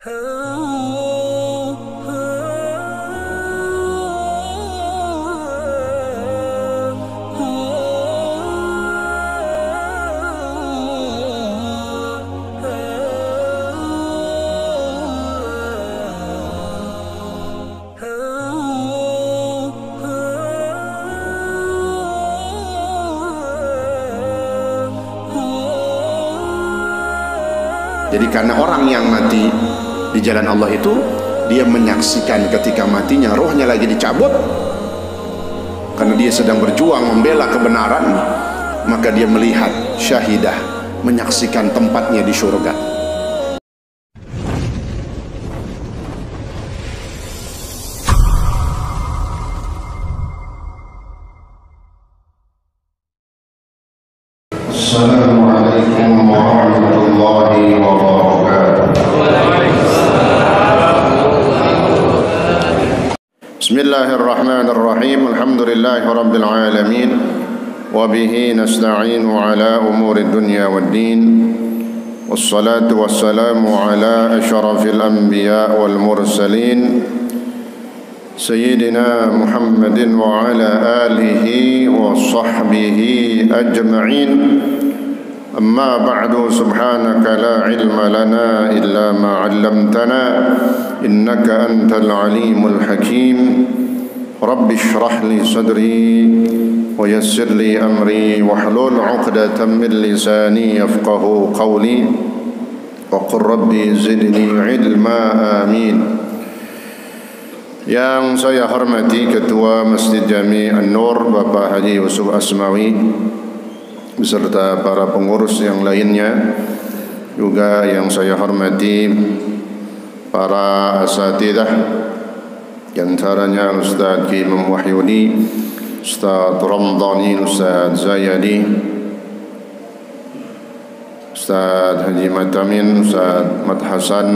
Jadi karena orang yang mati di jalan Allah itu, dia menyaksikan ketika matinya rohnya lagi dicabut, karena dia sedang berjuang membela kebenaran, maka dia melihat syahidah, menyaksikan tempatnya di surga. Assalamualaikum warahmatullahi wabarakatuh. Bismillahirrahmanirrahim. Alhamdulillahi rabbil alamin. Wa bihi nasta'inu ala umuri dunya waddin. Wassalatu wassalamu ala asyrafil anbiya wal mursalin, Sayyidina Muhammadin wa ala alihi wa sahbihi ajma'in. Amma ba'du, subhanaka la ilma lana illa ma 'allamtana innaka antal alimul hakim. Rabbi shrah li sadri wa yassir li amri wahlul 'uqdatam min lisani yafqahu qawli wa qur rabbi zidni ilma, amin. Yang saya hormati Ketua Masjid Jami An-Nur Bapak Haji Yusuf Asmawi beserta para pengurus yang lainnya, juga yang saya hormati para asatidzah, di antaranya Ustaz Imam Wahyudi, Ustaz Ramdhani, Ustaz Zayadi, Ustaz Haji Matamin, Ustaz Mat Hasan,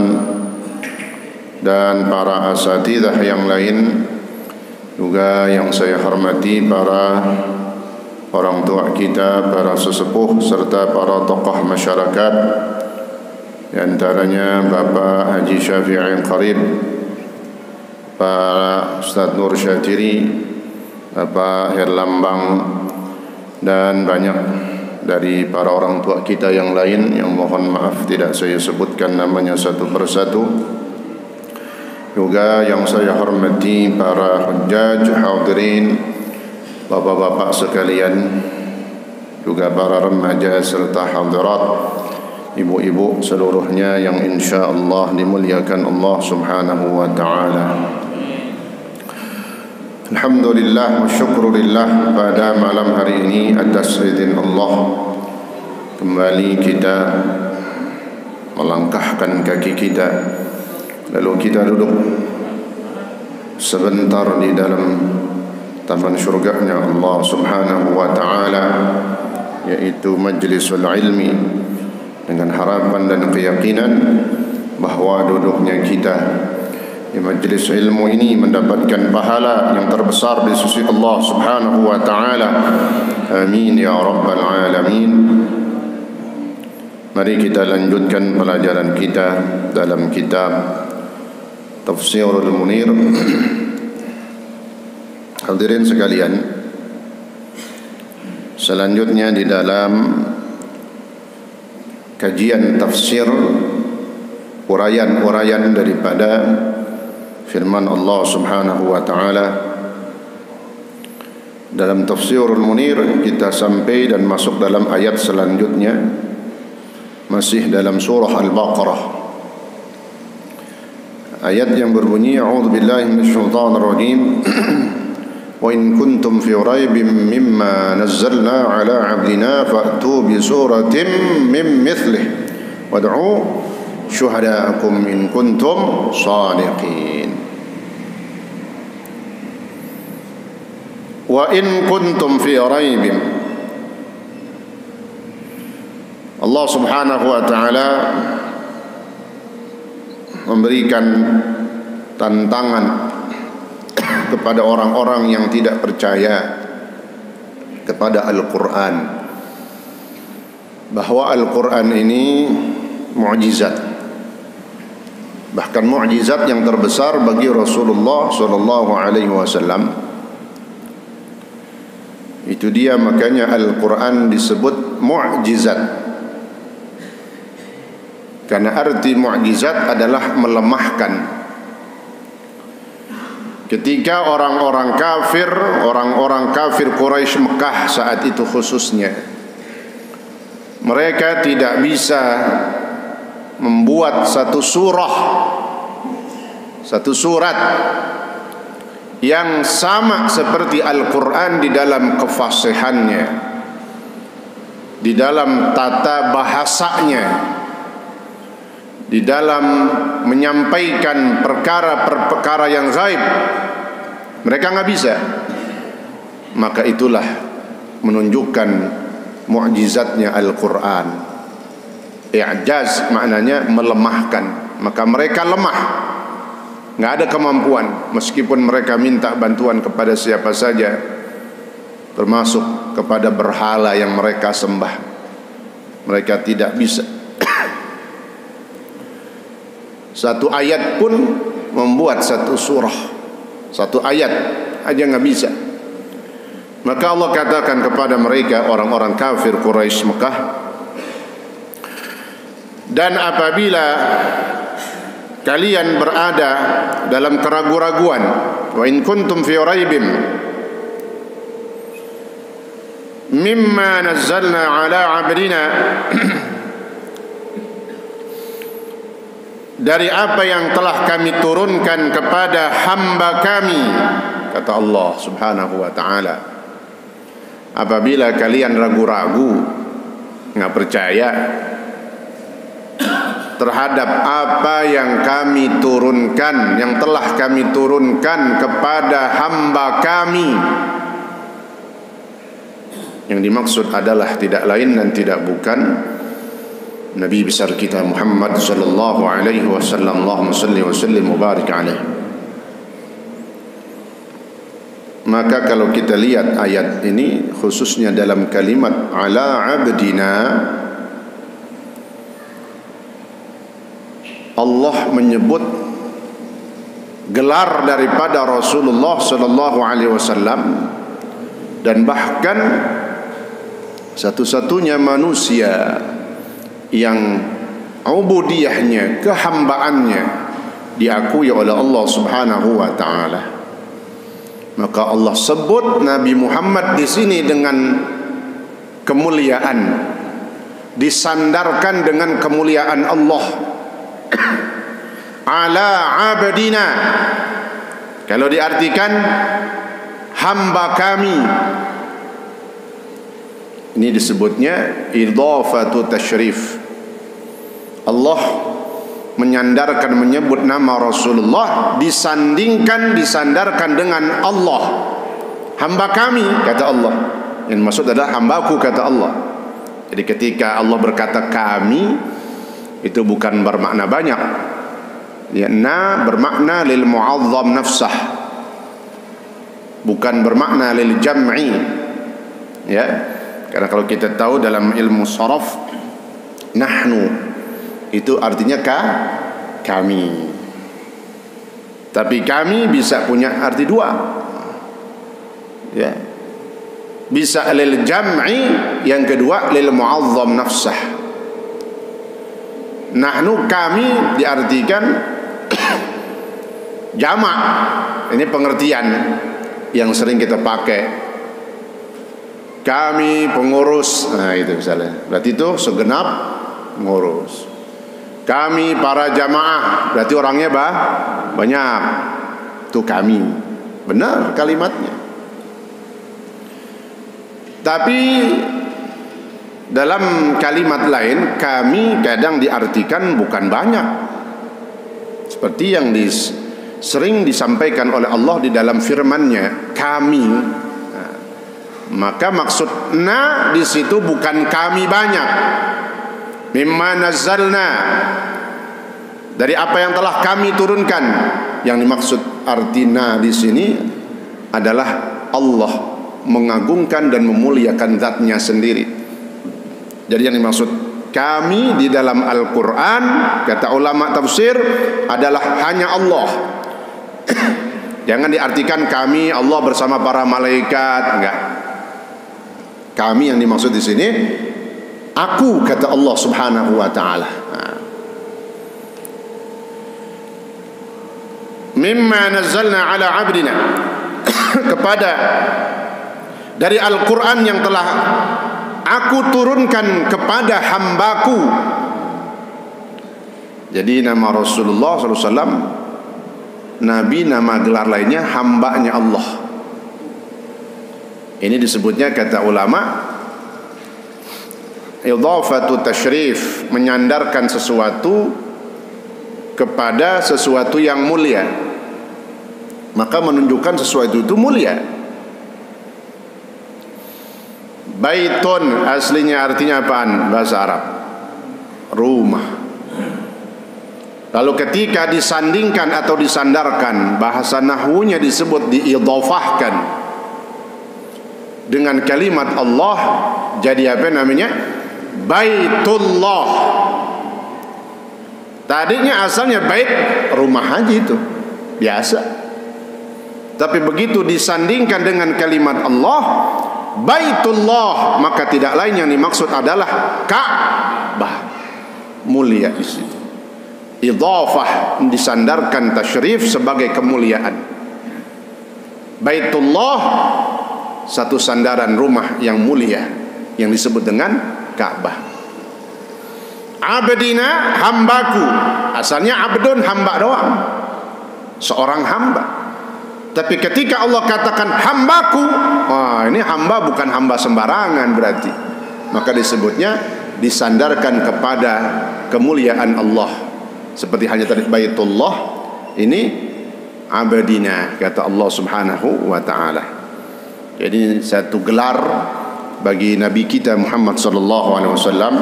dan para asatidzah yang lain, juga yang saya hormati para orang tua kita, para sesepuh serta para tokoh masyarakat, di antaranya Bapak Haji Syafi'i Qarib, Pak Ustaz Nur Syatiri, Bapak Herlambang, dan banyak dari para orang tua kita yang lain yang mohon maaf tidak saya sebutkan namanya satu persatu. Juga yang saya hormati para hujjaj hadirin, bapak-bapak sekalian, juga para remaja serta hadirat, ibu-ibu seluruhnya yang insyaallah dimuliakan Allah Subhanahu wa taala. Alhamdulillah wa syukurillah, pada malam hari ini atas izin Allah kembali kita melangkahkan kaki kita, lalu kita duduk sebentar di dalam taman syurganya Allah Subhanahu wa taala, yaitu majlisul ilmi, dengan harapan dan keyakinan bahwa duduknya kita di majlis ilmu ini mendapatkan pahala yang terbesar di sisi Allah Subhanahu wa taala. Amin ya rabbal alamin. Mari kita lanjutkan pelajaran kita dalam kitab Tafsirul Munir. Hadirin sekalian, selanjutnya di dalam kajian tafsir, uraian-uraian daripada firman Allah Subhanahu wa taala dalam Tafsirul Munir, kita sampai dan masuk dalam ayat selanjutnya, masih dalam surah Al-Baqarah, ayat yang berbunyi a'udzubillahi minasyaitonir rajim. Wa in kuntum fi raibin mimma nazzalna ala 'abdina fa'tu bi suratin min mithlih wad'u syuhada'akum in kuntum shadiqin. Wa in kuntum fi raibin, Allah Subhanahu wa taala memberikan tantangan kepada orang-orang yang tidak percaya kepada Al-Quran, bahwa Al-Quran ini mukjizat. Bahkan mukjizat yang terbesar bagi Rasulullah sallallahu alaihi wasallam itu dia, makanya Al-Quran disebut mukjizat. Karena arti mukjizat adalah melemahkan. Ketika orang-orang kafir Quraisy Mekah saat itu khususnya, mereka tidak bisa membuat satu surat yang sama seperti Al-Quran di dalam kefasihannya, di dalam tata bahasanya, di dalam menyampaikan perkara-perkara yang gaib. Mereka nggak bisa. Maka itulah menunjukkan mukjizatnya Al-Quran. I'jaz maknanya melemahkan. Maka mereka lemah, nggak ada kemampuan, meskipun mereka minta bantuan kepada siapa saja, termasuk kepada berhala yang mereka sembah. Mereka tidak bisa. Satu ayat pun membuat satu surah, satu ayat aja nggak bisa. Maka Allah katakan kepada mereka, orang-orang kafir Quraisy Mekah, dan apabila kalian berada dalam keraguan-raguan, wa in kuntum fi raibin mimma nazzalna ala 'abdina, dari apa yang telah kami turunkan kepada hamba kami, kata Allah Subhanahu wa taala. Apabila kalian ragu-ragu, nggak percaya terhadap apa yang kami turunkan, yang telah kami turunkan kepada hamba kami, yang dimaksud adalah tidak lain dan tidak bukan Nabi besar kita Muhammad sallallahu alaihi wasallam. Allahumma salli wa sallim wa barik alaihi. Maka kalau kita lihat ayat ini, khususnya dalam kalimat ala abdina, Allah menyebut gelar daripada Rasulullah sallallahu alaihi wasallam, dan bahkan satu-satunya manusia yang ubudiyahnya, kehambaannya diakui oleh Allah Subhanahu wa taala. Maka Allah sebut Nabi Muhammad di sini dengan kemuliaan, disandarkan dengan kemuliaan Allah. Ala abdina, kalau diartikan hamba kami, ini disebutnya idhafatu tasyrif. Allah menyandarkan, menyebut nama Rasulullah, disandarkan dengan Allah. Hamba kami, kata Allah. Yang maksud adalah hambaku, kata Allah. Jadi ketika Allah berkata kami, itu bukan bermakna banyak. Ya, na bermakna lil mu'azzam nafsah, bukan bermakna lil jam'i. Ya, karena kalau kita tahu dalam ilmu sharaf, nahnu itu artinya kami. Tapi kami bisa punya arti dua. Ya. Bisa lil jam'i, yang kedua lil mu'azzam nafsah. Nahnu, kami diartikan jamak. Ini pengertian yang sering kita pakai. Kami pengurus, nah itu misalnya, berarti itu segenap ngurus. Kami para jamaah, berarti orangnya banyak. Itu kami, benar kalimatnya. Tapi dalam kalimat lain, kami kadang diartikan bukan banyak, seperti yang sering disampaikan oleh Allah di dalam firman-Nya, kami. Nah, maka maksud na di situ bukan kami banyak. Mimma nazzalna, dari apa yang telah kami turunkan. Yang dimaksud artina di sini adalah Allah mengagungkan dan memuliakan zatnya sendiri. Jadi yang dimaksud Kami di dalam Al-Quran, kata ulama tafsir, adalah hanya Allah. Jangan diartikan kami Allah bersama para malaikat, enggak. Kami yang dimaksud di sini aku, kata Allah Subhanahu wa taala. Mimma nazzalna ala 'abdina kepada dari Al-Quran yang telah aku turunkan kepada hambaku. Jadi nama Rasulullah SAW, Nabi, nama gelar lainnya hambanya Allah. Ini disebutnya, kata ulama, idhafatu tashrif, menyandarkan sesuatu kepada sesuatu yang mulia, maka menunjukkan sesuatu itu mulia. Baitun aslinya artinya apaan? Bahasa Arab, rumah. Lalu ketika disandingkan atau disandarkan, bahasa nahwunya disebut diidhafahkan dengan kalimat Allah, jadi apa namanya? Baitullah. Tadinya asalnya bait, rumah aja itu biasa, tapi begitu disandingkan dengan kalimat Allah, Baitullah, maka tidak lain yang dimaksud adalah Ka'bah, mulia di situ. Idhafah, disandarkan tasyrif sebagai kemuliaan. Baitullah, satu sandaran rumah yang mulia yang disebut dengan Ka'bah. Abdina, hambaku. Asalnya abdun, hamba doang, seorang hamba. Tapi ketika Allah katakan hambaku, wah, ini hamba bukan hamba sembarangan berarti. Maka disebutnya disandarkan kepada kemuliaan Allah. Seperti hanya tadi Baitullah, ini abdina, kata Allah Subhanahu wa taala. Jadi satu gelar bagi Nabi kita Muhammad sallallahu alaihi wasallam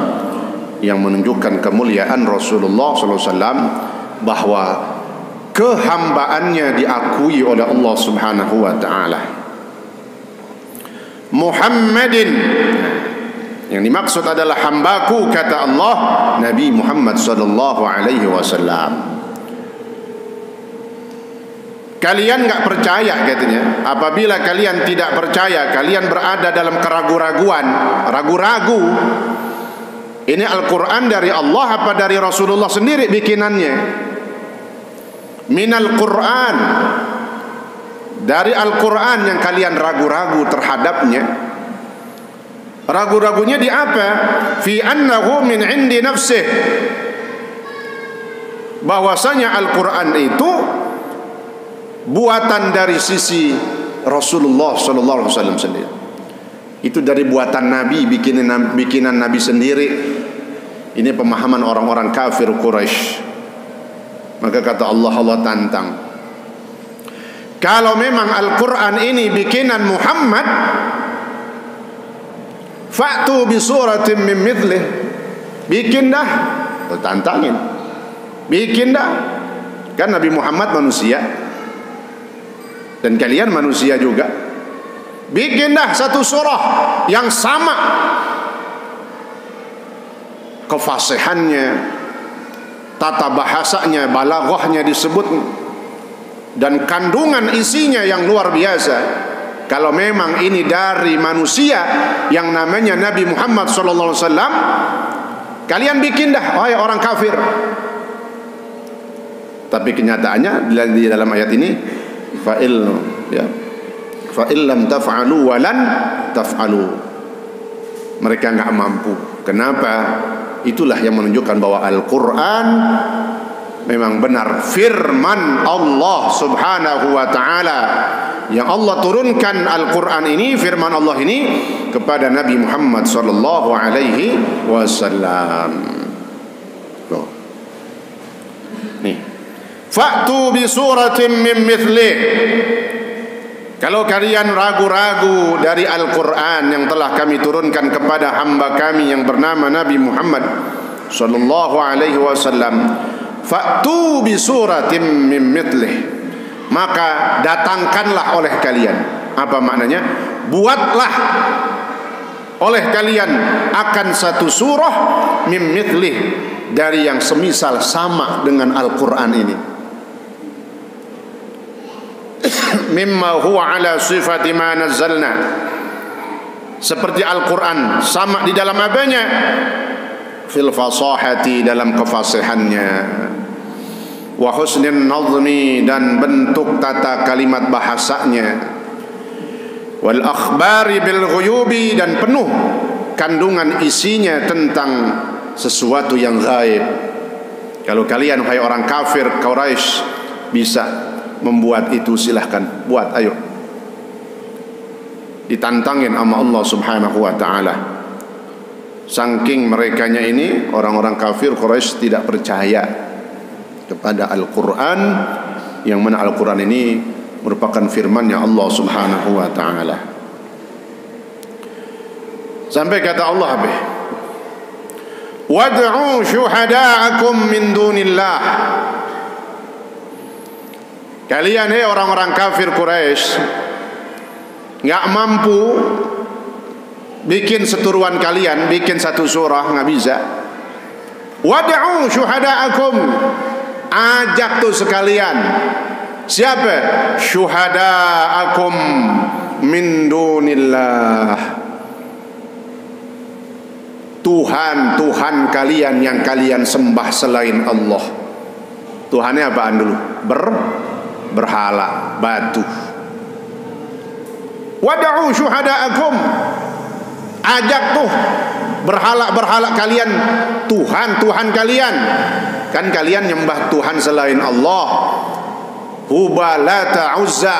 yang menunjukkan kemuliaan Rasulullah sallallahu alaihi wasallam, bahwa kehambaannya diakui oleh Allah Subhanahu wa taala. Muhammadin, yang dimaksud adalah hambaku, kata Allah, Nabi Muhammad sallallahu alaihi wasallam. Kalian enggak percaya, katanya. Apabila kalian tidak percaya, kalian berada dalam keraguan-raguan, ragu-ragu. Ini Al-Quran dari Allah apa dari Rasulullah sendiri bikinannya? Minal Quran, dari Al-Quran yang kalian ragu-ragu terhadapnya. Ragu-ragunya di apa? Fi annahu min indi nafsih, bahwasanya Al-Quran itu buatan dari sisi Rasulullah sallallahu alaihi wasallam sendiri. Itu dari buatan Nabi, bikinan Nabi sendiri. Ini pemahaman orang-orang kafir Quraisy. Maka kata Allah, Allah tantang, kalau memang Al-Quran ini bikinan Muhammad, fa'tu bi suratin min mithlih, bikin dah, tantangin, bikin dah. Kan Nabi Muhammad manusia dan kalian manusia juga. Bikin dah satu surah yang sama, kefasihannya, tata bahasanya, balaghahnya disebut, dan kandungan isinya yang luar biasa. Kalau memang ini dari manusia yang namanya Nabi Muhammad sallallahu alaihi wasallam, kalian bikin dah, wahai orang kafir. Tapi kenyataannya di dalam ayat ini, fa'il lam taf'alu wa lan taf'alu, mereka enggak mampu. Kenapa? Itulah yang menunjukkan bahwa Al-Quran memang benar firman Allah Subhanahu wa ta'ala. Yang Allah turunkan Al-Quran ini, firman Allah ini, kepada Nabi Muhammad sallallahu alaihi wasallam. Nih, fa'tu bi suratin min mithlih. Kalau kalian ragu-ragu dari Al-Quran yang telah kami turunkan kepada hamba kami yang bernama Nabi Muhammad sallallahu alaihi wasallam, fa'tu bi suratin min mithlih, maka datangkanlah oleh kalian. Apa maknanya? Buatlah oleh kalian akan satu surah mim mithlih, dari yang semisal sama dengan Al-Quran ini. Mimma huwa ala sifati ma nazzalna, seperti Al-Quran sama di dalam apanya? Fil fasahati, dalam kefasihannya, wa husnin nazmi, dan bentuk tata kalimat bahasanya, wal akhbari bil ghuyubi, dan penuh kandungan isinya tentang sesuatu yang gaib. Kalau kalian wahai orang kafir Quraisy bisa membuat itu, silahkan buat, ayo. Ditantangin sama Allah Subhanahu wa ta'ala. Saking merekanya ini, orang-orang kafir Quraisy tidak percaya kepada Al-Quran, yang mana Al-Quran ini merupakan firman-Nya Allah Subhanahu wa ta'ala. Sampai kata Allah, wad'u syuhada'akum min dunillah. Kalian orang-orang kafir Quraisy nggak mampu bikin seturuan kalian, bikin satu surah, nggak bisa. Wad'u syuhada'akum, ajak tuh sekalian. Siapa? Syuhada'akum min dunillah, Tuhan kalian yang kalian sembah selain Allah. Tuhannya apaan dulu? Berhala, batu. Wad'u syuhada'akum, ajak tuh berhala kalian, Tuhan kalian. Kan kalian nyembah Tuhan selain Allah, Hubal, Lata, Uzza,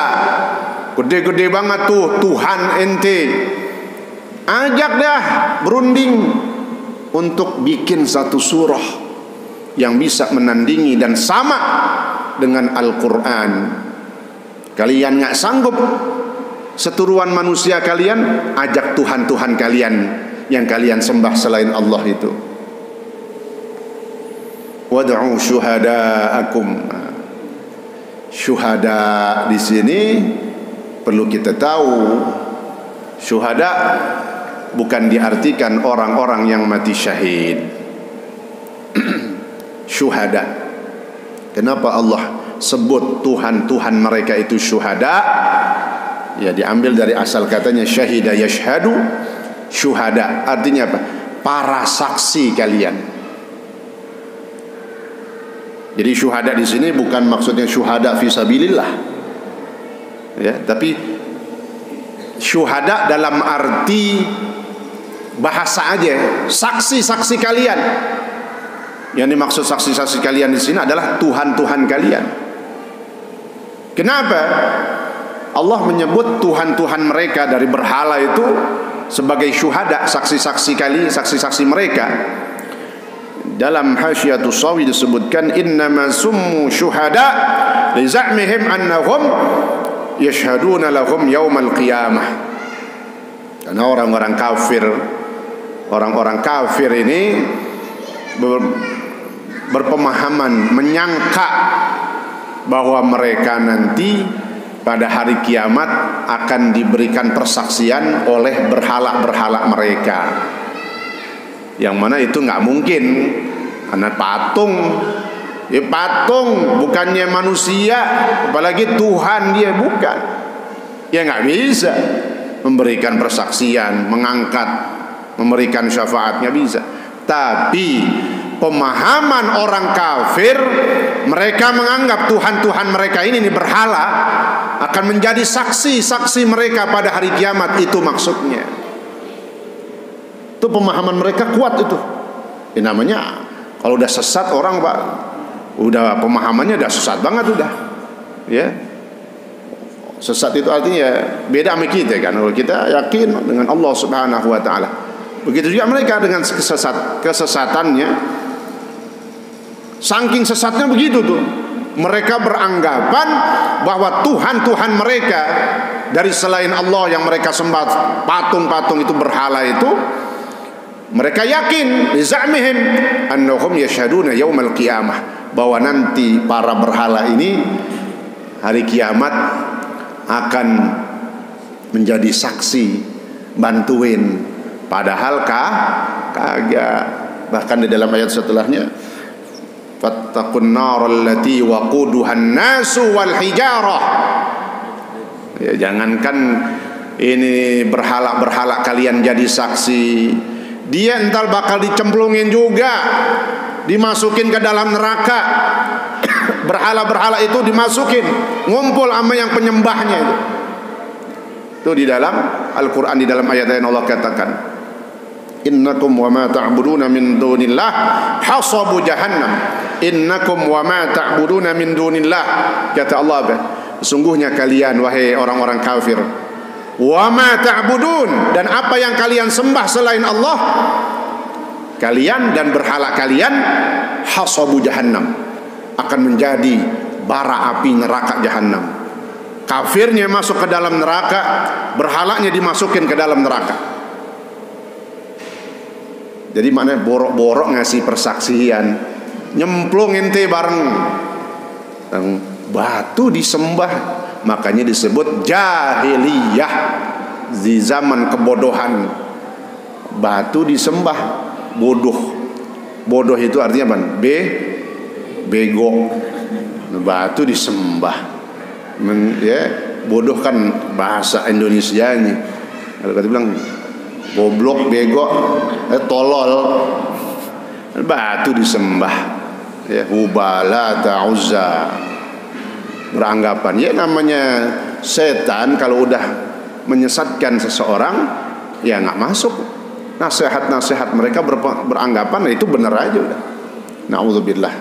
gede-gede banget tuh Tuhan ente. Ajak dah berunding untuk bikin satu surah yang bisa menandingi dan sama dengan Al-Quran. Kalian nggak sanggup seturuan manusia kalian, ajak Tuhan kalian yang kalian sembah selain Allah itu. Wad'u syuhada'akum. Syuhada di sini perlu kita tahu, syuhada bukan diartikan orang-orang yang mati syahid. Syuhada, kenapa Allah sebut Tuhan mereka itu syuhada? Ya, diambil dari asal katanya syahida yashhadu, syuhada artinya apa? Para saksi kalian. Jadi syuhada di sini bukan maksudnya syuhada fisabilillah, ya, tapi syuhada dalam arti bahasa aja, saksi-saksi kalian. Yang dimaksud saksi-saksi kalian di sini adalah Tuhan kalian. Kenapa Allah menyebut Tuhan mereka dari berhala itu sebagai syuhada, saksi-saksi mereka? Dalam Hasyiatus Sawi disebutkan, innama summu syuhada li za'mihim annahum yashhaduna lahum yaumal qiyamah. Karena orang-orang kafir ini berpemahaman, menyangka bahwa mereka nanti pada hari kiamat akan diberikan persaksian oleh berhala-berhala mereka. Yang mana itu nggak mungkin, karena patung, ya patung, bukannya manusia, apalagi Tuhan dia bukan. Ya nggak bisa memberikan persaksian, mengangkat, memberikan syafaat, nggak bisa. Tapi pemahaman orang kafir, mereka menganggap Tuhan mereka ini berhala akan menjadi saksi mereka pada hari kiamat. Itu maksudnya. Itu pemahaman mereka kuat itu. Ya, namanya kalau udah sesat orang, Pak, udah pemahamannya udah sesat banget udah. Ya. Sesat itu artinya beda sama kita kan. Kalau kita yakin dengan Allah Subhanahu wa taala. Begitu juga mereka dengan kesesatannya. Saking sesatnya begitu tuh. Mereka beranggapan bahwa Tuhan mereka dari selain Allah yang mereka sembah, patung-patung itu, berhala itu, mereka yakin bizamihim annahum yashhaduna yaumal qiyamah, bahwa nanti para berhala ini hari kiamat akan menjadi saksi, bantuin Padahal kagak. Bahkan di dalam ayat setelahnya, fattaqun naral lati waquduhan nasu wal hijarah. Ya, jangankan ini berhala-berhala kalian jadi saksi, dia entar bakal dicemplungin juga, dimasukin ke dalam neraka. Berhala-berhala itu dimasukin, ngumpul sama yang penyembahnya itu. Itu di dalam Al-Quran, di dalam ayat yang Allah katakan, innakum wa ma ta'buduna min dunillah hasabu jahannam. Innakum wa ma ta'buduna min dunillah, kata Allah, sesungguhnya kalian wahai orang-orang kafir, wa ma ta'budun, dan apa yang kalian sembah selain Allah, kalian dan berhala kalian, hasabu jahannam, akan menjadi bara api neraka jahannam. Kafirnya masuk ke dalam neraka, berhalanya dimasukin ke dalam neraka. Jadi mana borok-borok ngasih persaksian, nyemplung ente bareng batu disembah, makanya disebut jahiliyah, di zaman kebodohan. Batu disembah, bodoh itu artinya apa? Bego. Batu disembah. Ya, bodoh kan bahasa Indonesianya. Kalau kata bilang goblok, bego, tolol, batu disembah. Ya, hubala ta'uzza, beranggapan ya namanya setan kalau udah menyesatkan seseorang ya nggak masuk. Nasihat-nasihat mereka beranggapan itu benar aja udah. Na'udzubillah.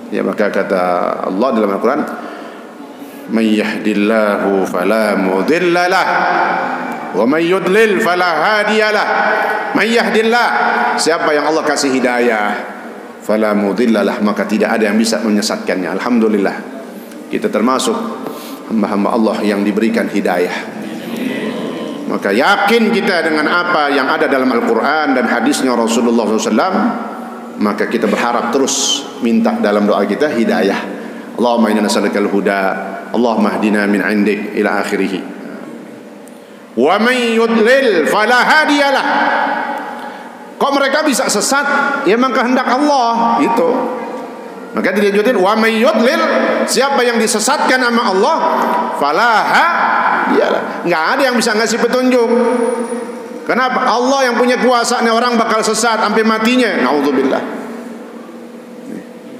Ya, maka kata Allah dalam Al-Quran, may yahdillahu fala mudilla lah wa may yudlil fala hadiya lah. May yahdillah, siapa yang Allah kasih hidayah, fala mudilla lah, maka tidak ada yang bisa menyesatkannya. Alhamdulillah, kita termasuk hamba-hamba Allah yang diberikan hidayah. Maka yakin kita dengan apa yang ada dalam Al-Quran dan hadisnya Rasulullah SAW, maka kita berharap terus minta dalam doa kita hidayah. Allahumma inna nas'alukal huda, Allahumma hdina min 'indik ila akhirih. Wa man yudlil fala hadiyalah. Kok mereka bisa sesat? Ya memang kehendak Allah itu. Maka dilanjutin, wa may yudlil, siapa yang disesatkan sama Allah, fala hadiyalah, enggak ada yang bisa ngasih petunjuk. Kenapa? Allah yang punya kuasa, nih orang bakal sesat sampai matinya. Naudzubillah.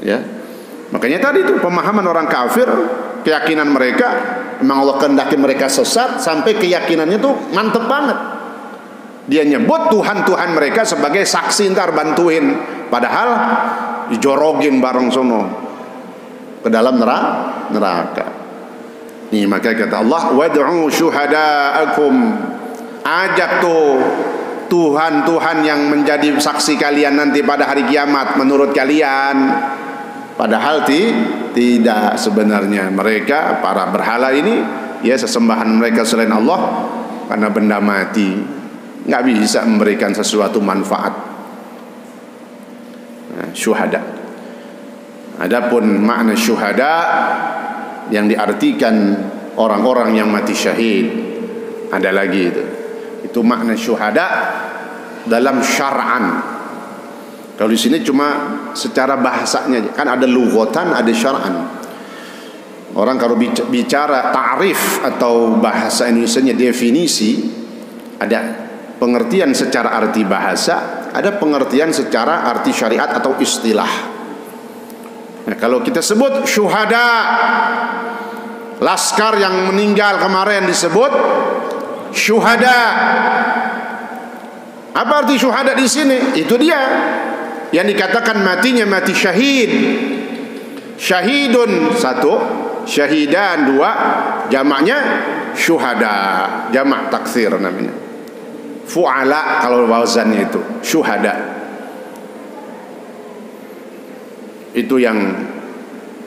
Ya. Makanya tadi itu pemahaman orang kafir, keyakinan mereka memang Allah kehendaki mereka sesat, sampai keyakinannya tuh mantep banget. Dia nyebut Tuhan-Tuhan mereka sebagai saksi ntar bantuin, padahal dijorogin bareng sono ke dalam neraka. Nih maka kata Allah, wad'u syuhada'akum, ajak tuh Tuhan-Tuhan yang menjadi saksi kalian nanti pada hari kiamat menurut kalian. Padahal tidak, sebenarnya mereka para berhala ini ya sesembahan mereka selain Allah karena benda mati, nggak bisa memberikan sesuatu manfaat. Nah, syuhada. Adapun makna syuhada yang diartikan orang-orang yang mati syahid, ada lagi itu makna syuhada dalam syar'an. Kalau di sini cuma secara bahasanya, kan ada lughatan, ada syar'an. Orang kalau bicara ta'rif atau bahasa Indonesianya definisi, ada pengertian secara arti bahasa, ada pengertian secara arti syariat atau istilah. Nah, kalau kita sebut syuhada, laskar yang meninggal kemarin disebut syuhada. Apa arti syuhada di sini? Itu dia yang dikatakan matinya mati syahid. Syahidun satu, syahidan dua, jamaknya syuhada, jamak taksir namanya. Fu'ala kalau wazannya itu syuhada. Itu yang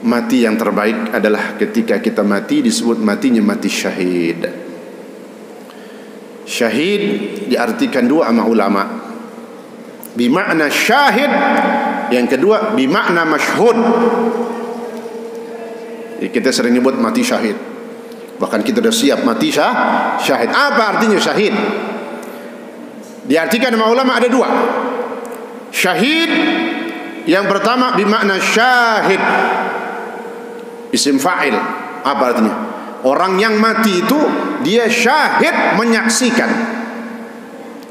mati yang terbaik adalah ketika kita mati disebut matinya mati syahid. Syahid diartikan dua sama ulama, bimakna syahid, yang kedua bimakna masyhud. Kita sering nyebut mati syahid, bahkan kita sudah siap mati syahid. Apa artinya syahid? Diartikan sama ulama ada dua. Syahid yang pertama bermakna syahid, isim fa'il. Apa artinya? Orang yang mati itu dia syahid, menyaksikan.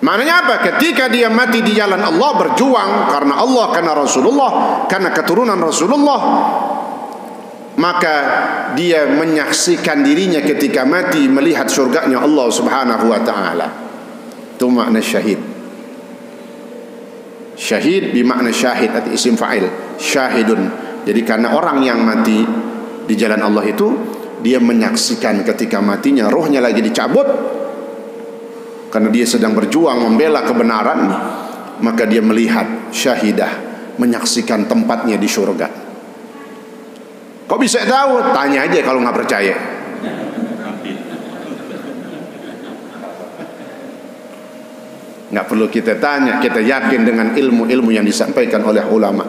Maknanya apa? Ketika dia mati di jalan Allah, berjuang karena Allah, karena Rasulullah, karena keturunan Rasulullah, maka dia menyaksikan dirinya ketika mati melihat surganya Allah Subhanahu wa taala. Itu makna syahid. Syahid bermakna syahid, arti isim fa'il, syahidun. Jadi karena orang yang mati di jalan Allah itu, dia menyaksikan ketika matinya, rohnya lagi dicabut karena dia sedang berjuang membela kebenaran, maka dia melihat syahidah, menyaksikan tempatnya di surga. Kok bisa tahu? Tanya aja kalau nggak percaya. Nggak perlu kita tanya, kita yakin dengan ilmu-ilmu yang disampaikan oleh ulama.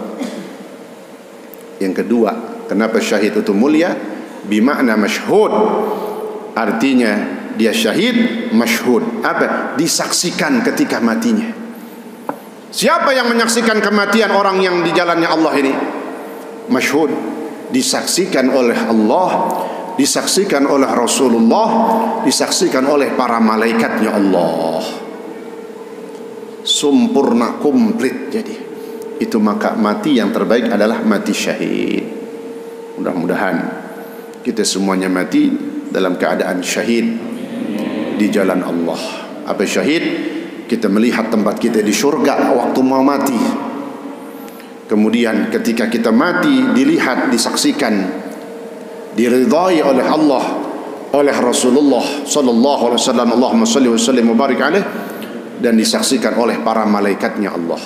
Yang kedua, kenapa syahid itu mulia? Bimakna masyhud. Artinya dia syahid, masyhud. Apa? Disaksikan ketika matinya. Siapa yang menyaksikan kematian orang yang di jalannya Allah ini? Masyhud. Disaksikan oleh Allah, disaksikan oleh Rasulullah, disaksikan oleh para malaikatnya Allah. Sempurna, komplit. Jadi itu maka mati yang terbaik adalah mati syahid. Mudah-mudahan kita semuanya mati dalam keadaan syahid di jalan Allah. Apa syahid? Kita melihat tempat kita di surga waktu mau mati. Kemudian ketika kita mati, dilihat, disaksikan, diridhai oleh Allah, oleh Rasulullah sallallahu alaihi wasallam, Allahumma shalli wa sallim wa barik alaih, dan disaksikan oleh para malaikatnya Allah.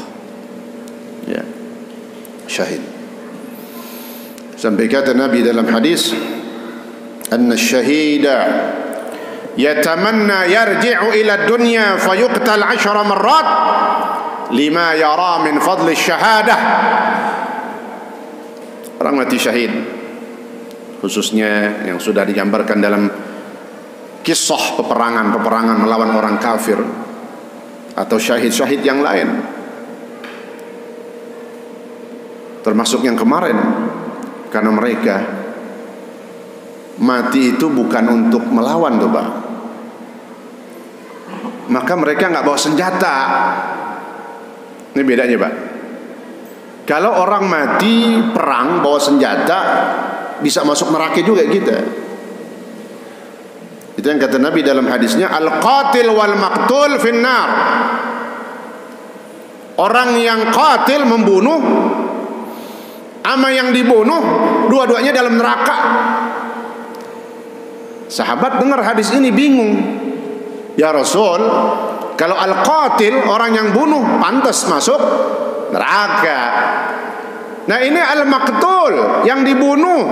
Ya, syahid. Sampai kata Nabi dalam hadis, anna syahida yatamanna yarji'u ila dunya fayuqtal 10 marrat lima yara min fadli syahadah. Orang mati syahid, khususnya yang sudah digambarkan dalam kisah peperangan melawan orang kafir atau syahid-syahid yang lain, termasuk yang kemarin, karena mereka mati itu bukan untuk melawan tuh Pak, maka mereka nggak bawa senjata. Ini bedanya Pak. Kalau orang mati perang bawa senjata, bisa masuk neraka juga kita. Itu yang kata Nabi dalam hadisnya, al-qatil wal maqtul finnar. Orang yang qatil membunuh ama yang dibunuh, dua-duanya dalam neraka. Sahabat dengar hadis ini bingung. Ya Rasul, kalau al-qatil orang yang bunuh pantas masuk neraka. Nah ini al-maqtul yang dibunuh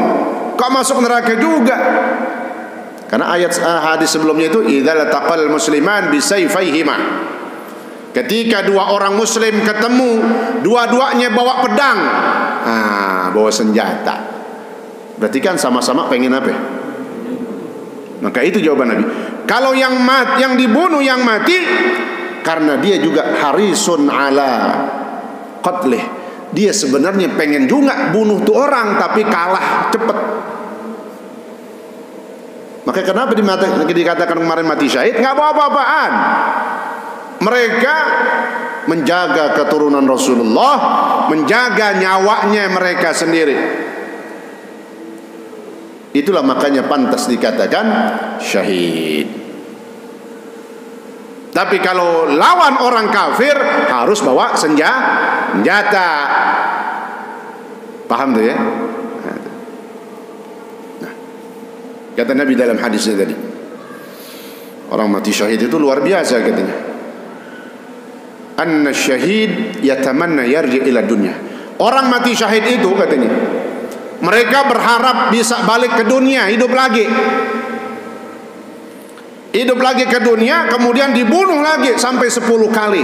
kok masuk neraka juga? Karena ayat hadis sebelumnya itu idzal taqal musliman bisayfayhima. Ketika dua orang muslim ketemu, dua-duanya bawa pedang, bawa senjata. Berarti kan sama-sama pengen apa? Maka itu jawaban Nabi. Kalau yang dibunuh yang mati, karena dia juga harisun ala qatlih, dia sebenarnya pengen juga bunuh tuh orang, tapi kalah cepet. Maka kenapa dikatakan kemarin mati syahid? Nggak bawa apa-apaan. Mereka menjaga keturunan Rasulullah, menjaga nyawanya mereka sendiri. Itulah makanya pantas dikatakan syahid. Tapi kalau lawan orang kafir harus bawa senjata. Paham tuh ya? Nah, kata Nabi dalam hadisnya tadi, orang mati syahid itu luar biasa katanya. Anna syahid yatamanna yarji ila dunya. Orang mati syahid itu katanya, mereka berharap bisa balik ke dunia, hidup lagi ke dunia, kemudian dibunuh lagi sampai 10 kali.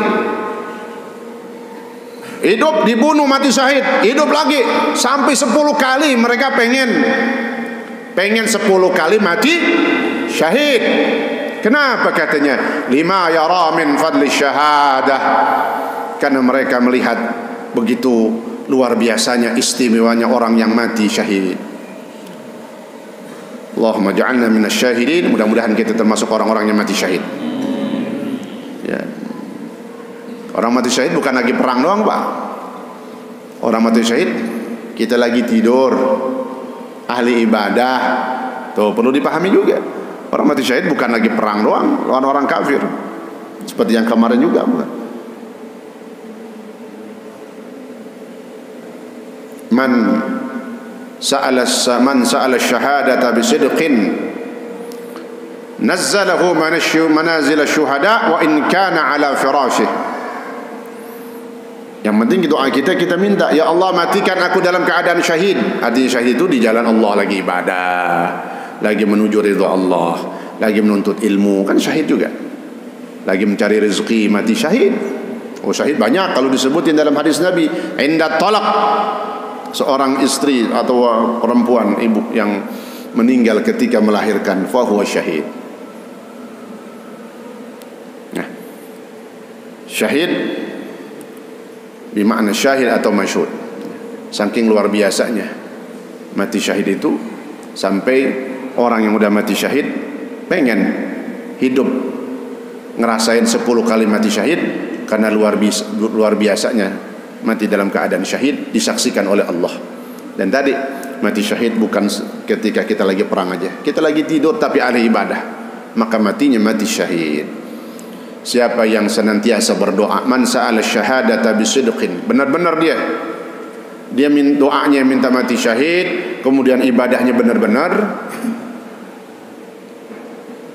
Hidup, dibunuh, mati syahid, hidup lagi sampai 10 kali. Mereka pengen 10 kali mati syahid. Kenapa katanya? Lima yara min fadli syahadah. Karena mereka melihat begitu luar biasanya, istimewanya orang yang mati syahid. Allahumma ja'alna minasy syahidin. Mudah-mudahan kita termasuk orang-orang yang mati syahid. Ya. Orang mati syahid bukan lagi perang doang, Pak. Orang mati syahid kita lagi tidur, ahli ibadah. Tuh perlu dipahami juga. Orang mati syahid bukan lagi perang doang lawan orang kafir. Seperti yang kemarin juga, bukan? Man sa'ala syahadata bisidqin nazzalahu manazil syuhada wa in kana ala firashih. Yang penting doa kita minta, ya Allah matikan aku dalam keadaan syahid. Artinya syahid itu di jalan Allah, lagi ibadah, lagi menuju ridha Allah, lagi menuntut ilmu, kan syahid juga. Lagi mencari rezeki, mati syahid. Oh, syahid banyak kalau disebutin dalam hadis Nabi. Inda talaq, seorang istri atau perempuan, ibu yang meninggal ketika melahirkan, fahuwa syahid. Nah, syahid bermakna syahid atau masyhud. Saking luar biasanya mati syahid itu, sampai orang yang udah mati syahid pengen hidup ngerasain 10 kali mati syahid, karena luar biasanya mati dalam keadaan syahid disaksikan oleh Allah. Dan tadi mati syahid bukan ketika kita lagi perang aja, kita lagi tidur tapi ahli ibadah, maka matinya mati syahid. Siapa yang senantiasa berdoa, man sa'ala syahadata bisidqin, benar-benar dia doanya minta mati syahid, kemudian ibadahnya benar-benar,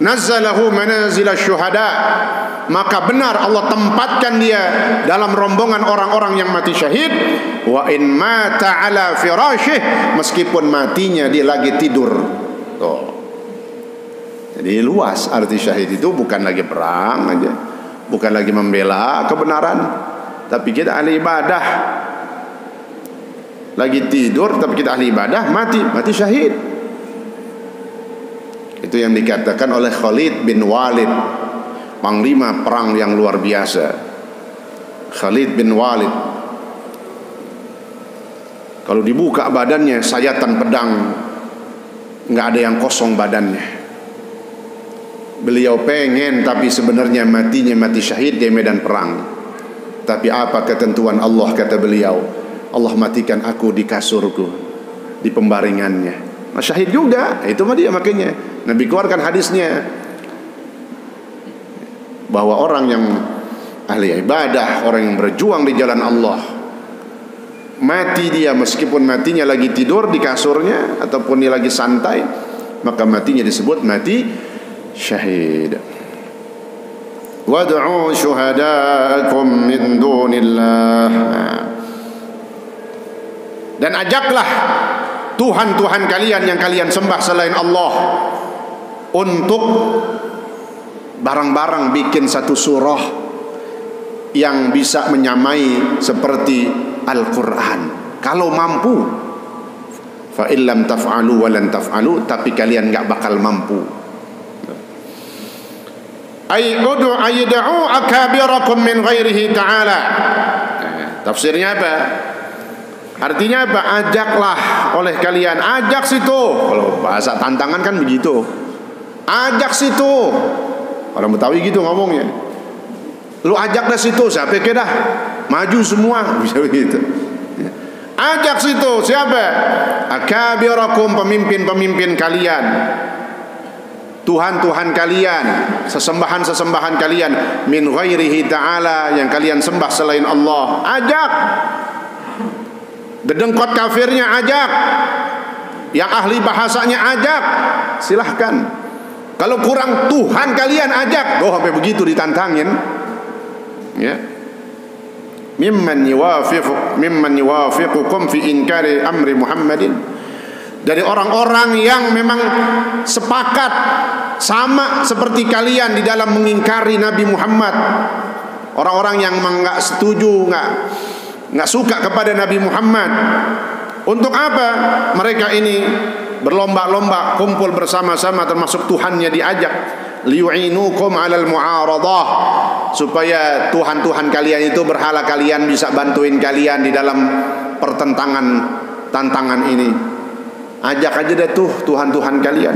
nazzalahu manazil syuhada, maka benar Allah tempatkan dia dalam rombongan orang-orang yang mati syahid. Wa in mata ala firasyih, meskipun matinya dia lagi tidur. Tuh. Jadi luas arti syahid itu, bukan lagi perang aja, bukan lagi membela kebenaran, tapi kita ahli ibadah. Lagi tidur tapi kita ahli ibadah, mati syahid. Itu yang dikatakan oleh Khalid bin Walid, panglima perang yang luar biasa. Khalid bin Walid, kalau dibuka badannya sayatan pedang, nggak ada yang kosong badannya. Beliau pengen, tapi sebenarnya matinya mati syahid di medan perang. Tapi apa ketentuan Allah, kata beliau, Allah matikan aku di kasurku, di pembaringannya. Nah, syahid juga, itu mah dia. Makanya Nabi keluarkan hadisnya bahwa orang yang ahli ibadah, orang yang berjuang di jalan Allah, mati dia meskipun matinya lagi tidur di kasurnya ataupun dia lagi santai, maka matinya disebut mati syahid. Wad'u syuhadaakum min dunillah. Dan ajaklah Tuhan-Tuhan kalian yang kalian sembah selain Allah untuk barang-barang bikin satu surah yang bisa menyamai seperti Al-Quran, kalau mampu. Fa illam taf'alu wa lan taf'alu, tapi kalian enggak bakal mampu. Ayyudu ayyad'u akabirakum min ghairihi ta'ala. Tafsirnya apa? Artinya apa? Ajaklah oleh kalian, ajak situ. Kalau bahasa tantangan kan begitu. Ajak situ. Orang Betawi gitu ngomongnya. Lu ajak dah situ, siapa dah maju semua, bisa begitu. Ajak situ siapa? Akabirakum, pemimpin-pemimpin kalian, Tuhan-Tuhan kalian, sesembahan-sesembahan kalian, min ghairihi ta'ala, yang kalian sembah selain Allah. Ajak. Dedengkot kafirnya ajak, yang ahli bahasanya ajak, silahkan. Kalau kurang Tuhan kalian ajak. Oh, sampai begitu ditantangin. Ya. Mimman yuwafiqukum fi inkari amri Muhammadin, dari orang-orang yang memang sepakat sama seperti kalian di dalam mengingkari Nabi Muhammad. Orang-orang yang memang enggak setuju, enggak suka kepada Nabi Muhammad. Untuk apa mereka ini berlomba-lomba kumpul bersama-sama, termasuk Tuhannya diajak? liyu'inukum 'alal mu'aradah, supaya Tuhan-Tuhan kalian itu, berhala kalian, bisa bantuin kalian di dalam tantangan ini. Ajak aja deh tuh Tuhan-Tuhan kalian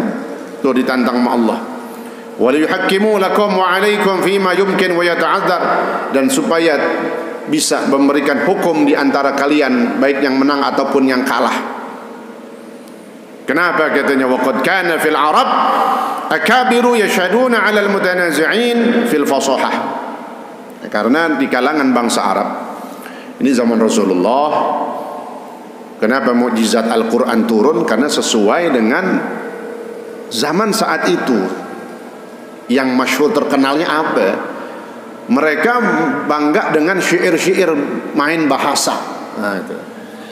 tuh ditantang sama Allah. Wa liyuhakkimu lakum wa 'alaikum fima yumkin wa yata'adzar, dan supaya bisa memberikan hukum di antara kalian, baik yang menang ataupun yang kalah. Kenapa katanya waqad kana fil Arab akabiru yashhaduna 'ala al-mutanazi'in fil fasahah. Karena di kalangan bangsa Arab ini zaman Rasulullah, kenapa mukjizat Al-Qur'an turun? Karena sesuai dengan zaman saat itu. Yang masyhur terkenalnya apa? Mereka bangga dengan syair-syair main bahasa. Nah, itu.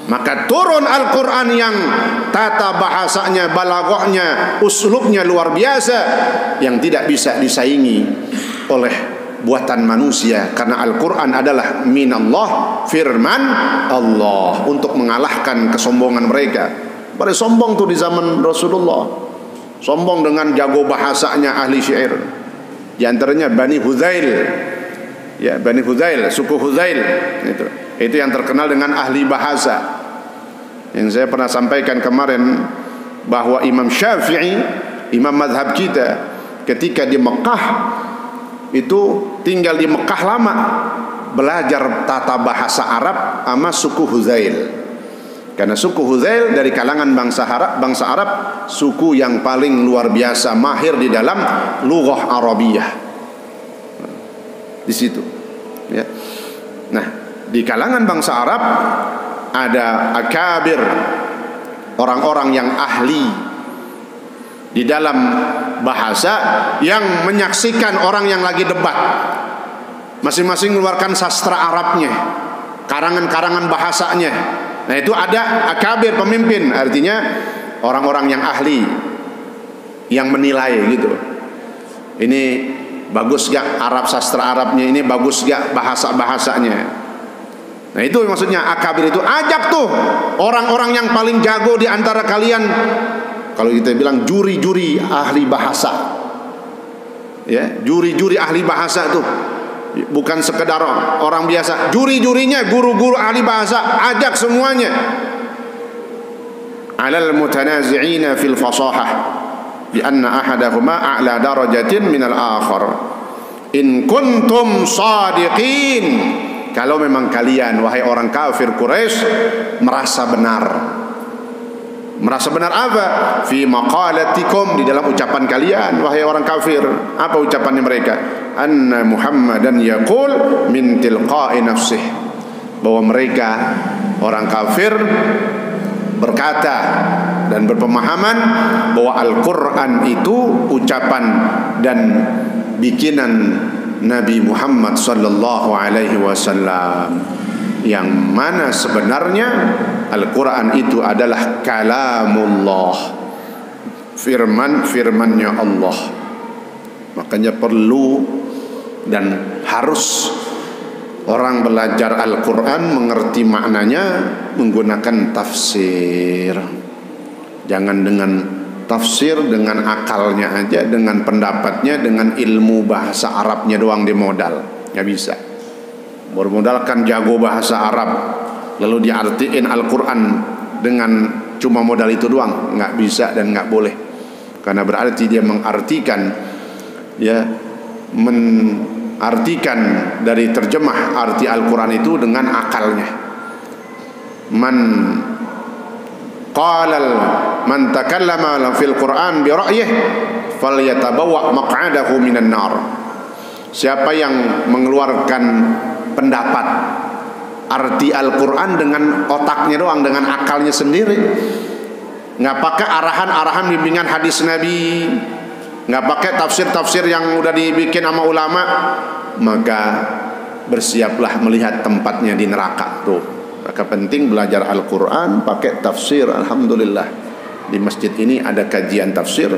Maka turun Al-Quran yang tata bahasanya, balaghahnya, uslubnya luar biasa, yang tidak bisa disaingi oleh buatan manusia. Karena Al-Quran adalah minallah, firman Allah, untuk mengalahkan kesombongan mereka. Pada sombong tuh di zaman Rasulullah, sombong dengan jago bahasanya ahli syair. Di antaranya Bani Huzail, ya, Bani Huzail, suku Huzail itu yang terkenal dengan ahli bahasa. Yang saya pernah sampaikan kemarin bahwa Imam Syafi'i, imam mazhab kita, ketika di Mekah itu tinggal di Mekah lama, belajar tata bahasa Arab sama suku Huzail. Karena suku Huzail dari kalangan bangsa Arab, suku yang paling luar biasa mahir di dalam lughah Arabiyah. Di situ, ya. Nah, di kalangan bangsa Arab ada akabir, orang-orang yang ahli di dalam bahasa, yang menyaksikan orang yang lagi debat. Masing-masing mengeluarkan sastra Arabnya, karangan-karangan bahasanya. Nah, itu ada akabir, pemimpin, artinya orang-orang yang ahli, yang menilai gitu. Ini bagus gak Arab, sastra Arabnya ini bagus gak bahasa-bahasanya. Nah, itu maksudnya akabir itu. Ajak tuh orang-orang yang paling jago di antara kalian. Kalau kita bilang juri-juri ahli bahasa, ya, juri-juri ahli bahasa tuh bukan sekedar orang biasa. Juri-jurinya guru-guru ahli bahasa, ajak semuanya. 'Alal mutanazi'ina fil fasahah bi anna ahadahuma a'la darajatin minal akhar in kuntum shadiqin. Kalau memang kalian, wahai orang kafir Quraisy, merasa benar. Merasa benar apa? Fi maqalatikum, di dalam ucapan kalian, wahai orang kafir. Apa ucapannya mereka? Anna Muhammadan yaqul min tilqa'i nafsih. Bahwa mereka, orang kafir, berkata dan berpemahaman bahwa Al-Quran itu ucapan dan bikinan Nabi Muhammad sallallahu alaihi wasallam, yang mana sebenarnya Al-Quran itu adalah kalamullah, firman-firmannya Allah. Makanya perlu dan harus orang belajar Al-Quran mengerti maknanya menggunakan tafsir. Jangan dengan tafsir dengan akalnya aja, dengan pendapatnya, dengan ilmu bahasa Arabnya doang dimodal. Nggak bisa. Bermodalkan jago bahasa Arab lalu diartiin Al-Quran dengan cuma modal itu doang, nggak bisa dan nggak boleh. Karena berarti dia mengartikan, ya, mengartikan dari terjemah arti Al-Quran itu dengan akalnya. Man takallama fil Quran bi ra'yih falyatabawwa maq'adahu minan nar. Siapa yang mengeluarkan pendapat arti Al-Quran dengan otaknya doang, dengan akalnya sendiri, nggak pakai arahan-arahan bimbingan hadis Nabi, nggak pakai tafsir-tafsir yang udah dibikin sama ulama, maka bersiaplah melihat tempatnya di neraka tuh. Maka penting belajar Al-Quran pakai tafsir. Alhamdulillah di masjid ini ada kajian tafsir.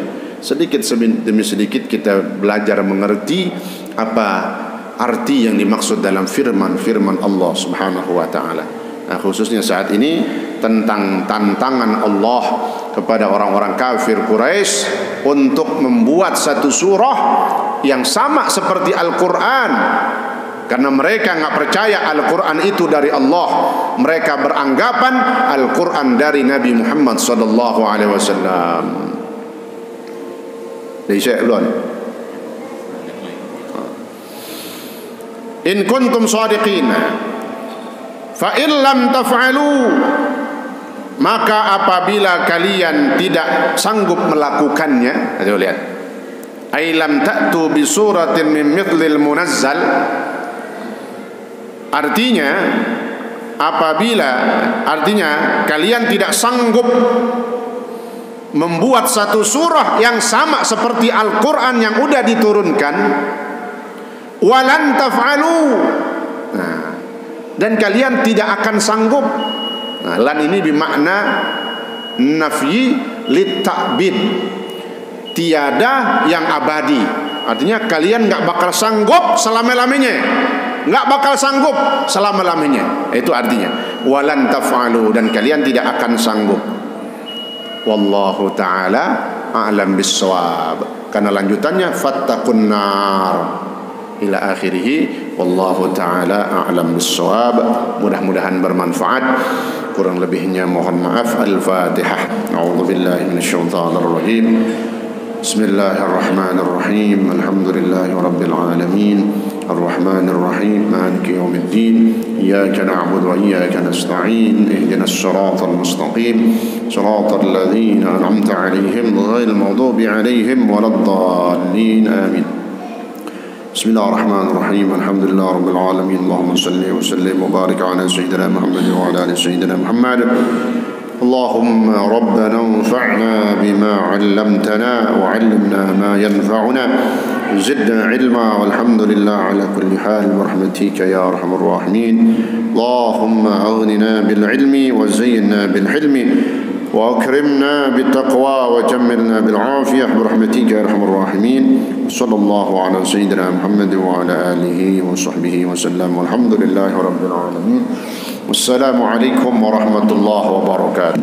Sedikit demi sedikit kita belajar mengerti apa arti yang dimaksud dalam firman Allah subhanahu wa ta'ala. Nah, khususnya saat ini tentang tantangan Allah kepada orang-orang kafir Quraisy untuk membuat satu surah yang sama seperti Al-Quran. Karena mereka nggak percaya Al-Quran itu dari Allah. Mereka beranggapan Al-Quran dari Nabi Muhammad sallallahu alaihi wasallam. Dari Syekh Ulun. In kuntum shadiqina fa in lam taf'alu, maka apabila kalian tidak sanggup melakukannya, ayo lihat, ay lam ta'tu bi suratin min mithlil munazzal, artinya kalian tidak sanggup membuat satu surah yang sama seperti Al-Quran yang udah diturunkan, walan taf'alu, dan kalian tidak akan sanggup. Lan ini bermakna nafyi litta'bid, tiada yang abadi. Artinya kalian nggak bakal sanggup selama-lamanya, nggak bakal sanggup selama-lamanya. Itu artinya walan taf'alu, dan kalian tidak akan sanggup. Wallahu ta'ala a'lam bis-shawab. Karena lanjutannya fattaqun nar ila akhirih. Wallahu ta'ala a'lam bis-shawab. Mudah-mudahan bermanfaat. Kurang lebihnya mohon maaf. Al-Fatihah. A'udzubillahi minasyaitonir rajim. Bismillahirrahmanirrahim. Alhamdulillahi rabbil alamin. Ar-Rahmanir Rahim. Maliki yaumiddin. Iyyaka na'budu wa iyyaka nasta'in. Ihdinas siratal mustaqim. Siratal ladzina an'amta 'alaihim ghairil maghdubi 'alaihim waladdallin. Amin. Bismillahirrahmanirrahim. Alhamdulillah rabbil alamin. Allahumma salli wa sallim wa barik ala sayyidina Muhammad wa ala ali sayyidina Muhammad. Allahumma rabbana anfa'na bima 'allamtana wa 'allimna ma yanfa'una zidna 'ilma walhamdulillah ala kulli hal bi rahmatika ya arhamar rahimin. Allahumma aghnina bil 'ilmi wa zayyinna bil hilmi وأكرمنا بالتقوى وجملنا بالعافية برحمتك يا أرحم الراحمين. صلى الله على سيدنا محمد وعلى آله وصحبه وسلم والحمد لله رب العالمين. والسلام عليكم ورحمة الله وبركاته.